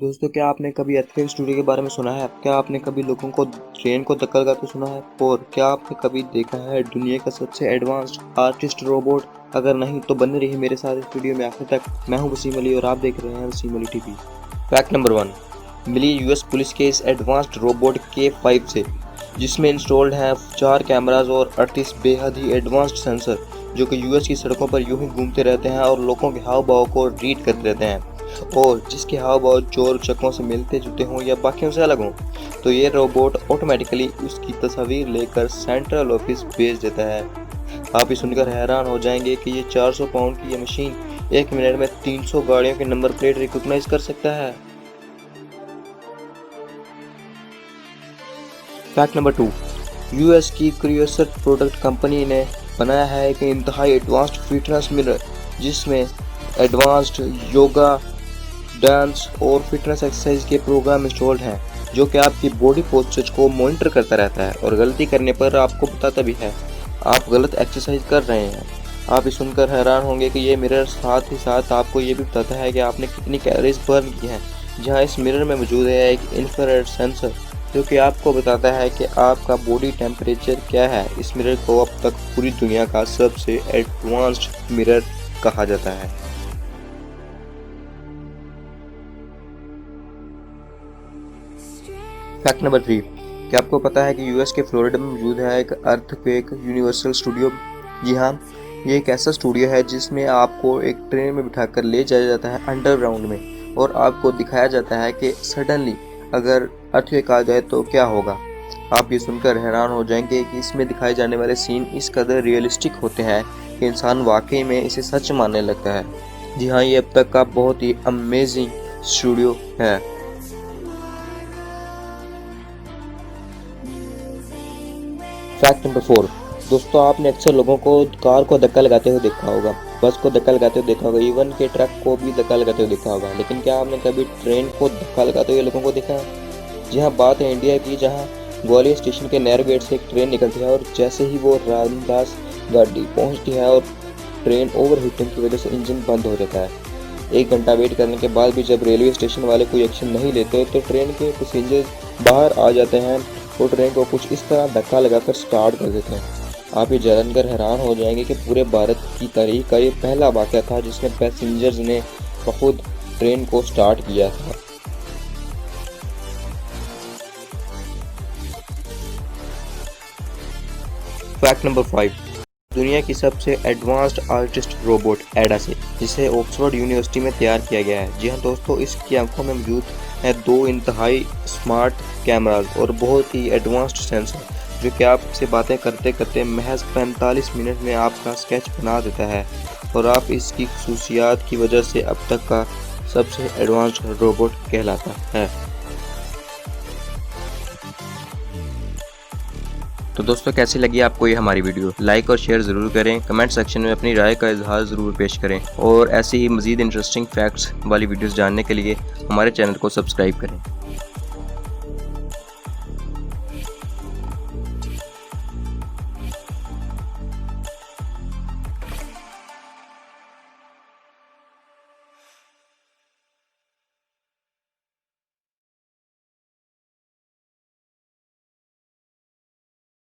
दोस्तों, क्या आपने कभी अर्थक्वेक स्टूडियो के बारे में सुना है? क्या आपने कभी लोगों को ट्रेन को धक्का लगाते सुना है? और क्या आपने कभी देखा है दुनिया का सबसे एडवांस्ड आर्टिस्ट रोबोट? अगर नहीं तो बने रहिए मेरे साथ इस वीडियो में आखिर तक। मैं हूं वसीम अली और आप देख रहे हैं Wasim Ali TV. Fact number 1 मिली यूएस पुलिस के इस एडवांस्ड रोबोट K5 से, जिसमें इंस्टॉल्ड हैं 4 कैमराज और 38 बेहद ही एडवांस्ड सेंसर, जो कि यूएस की सड़कों पर यूं ही घूमते रहते हैं और लोगों के हाव भाव को रीड करते रहते हैं, और जिसके हाव भाव चोर चक्कों से मिलते जुलते हों या बाकियों से अलग हों, तो ये रोबोट ऑटोमेटिकली उसकी तस्वीर लेकर सेंट्रल ऑफिस भेज देता है। आप ये सुनकर हैरान हो जाएंगे कि ये 400 पाउंड की ये मशीन 1 मिनट में 300 गाड़ियों के नंबर प्लेट रिकॉग्नाइज कर सकता है। फैक्ट नंबर 2 यूएस की क्यूरियसर प्रोडक्ट कंपनी ने बनाया है एक इंतहाई एडवांस्ड फिटनेस मिरर, जिसमें एडवांस्ड योगा, डांस और फिटनेस एक्सरसाइज के प्रोग्राम इंस्टॉल्ड हैं, जो कि आपकी बॉडी पोस्चर को मॉनिटर करता रहता है और गलती करने पर आपको बताता भी है आप गलत एक्सरसाइज कर रहे हैं। आप ये सुनकर हैरान होंगे कि ये मिरर साथ ही साथ आपको ये भी बताता है कि आपने कितनी कैलोरीज बर्न की हैं। जहां इस मिरर में मौजूद है एक इंफ्रारेड सेंसर, जो कि आपको बताता है कि आपका बॉडी टेम्परेचर क्या है। इस मिरर को अब तक पूरी दुनिया का सबसे एडवांस्ड मिरर कहा जाता है। फैक्ट नंबर 3 क्या आपको पता है कि यूएस के फ्लोरिडा में मौजूद है एक अर्थक्वेक यूनिवर्सल स्टूडियो? जी हाँ, ये एक ऐसा स्टूडियो है जिसमें आपको एक ट्रेन में बिठाकर ले जाया जाता है अंडरग्राउंड में, और आपको दिखाया जाता है कि सडनली अगर अर्थक्वेक आ जाए तो क्या होगा। आप ये सुनकर हैरान हो जाएंगे कि इसमें दिखाए जाने वाले सीन इस कदर रियलिस्टिक होते हैं कि इंसान वाकई में इसे सच मानने लगता है। जी हाँ, ये अब तक का बहुत ही अमेजिंग स्टूडियो है। फैक्ट नंबर 4 दोस्तों, आपने अक्सर लोगों को कार को धक्का लगाते हुए देखा होगा, बस को धक्का लगाते हुए देखा होगा, इवन के ट्रक को भी धक्का लगाते हुए देखा होगा, लेकिन क्या आपने कभी ट्रेन को धक्का लगाते हुए लोगों को देखा है? जी हाँ, बात है इंडिया की, जहाँ ग्वालियर स्टेशन के नैरो गेट से एक ट्रेन निकलती है और जैसे ही वो रामदास गाड़ी पहुँचती है और ट्रेन ओवर हीटिंग की वजह से इंजन बंद हो जाता है। 1 घंटा वेट करने के बाद भी जब रेलवे स्टेशन वाले कोई एक्शन नहीं लेते तो ट्रेन के पैसेंजर बाहर आ जाते हैं और ट्रेन को कुछ इस तरह धक्का लगाकर स्टार्ट कर देते हैं। आप ये जानकर हैरान हो जाएंगे कि पूरे भारत की तारीख का ये पहला वाक़या था जिसमें पैसेंजर्स ने खुद ट्रेन को स्टार्ट किया था। फैक्ट नंबर 5 दुनिया की सबसे एडवांस्ड आर्टिस्ट रोबोट एडा से, जिसे ऑक्सफोर्ड यूनिवर्सिटी में तैयार किया गया है। जी हाँ दोस्तों, इसकी आंखों में मौजूद है 2 इंतहाई स्मार्ट कैमराज और बहुत ही एडवांस्ड सेंसर, जो कि आपसे बातें करते करते महज 45 मिनट में आपका स्केच बना देता है, और आप इसकी खसूसियात की वजह से अब तक का सबसे एडवांस्ड रोबोट कहलाता है। तो दोस्तों, कैसी लगी आपको ये हमारी वीडियो? लाइक और शेयर ज़रूर करें, कमेंट सेक्शन में अपनी राय का इजहार ज़रूर पेश करें, और ऐसी ही मज़ीद इंटरेस्टिंग फैक्ट्स वाली वीडियोस जानने के लिए हमारे चैनल को सब्सक्राइब करें।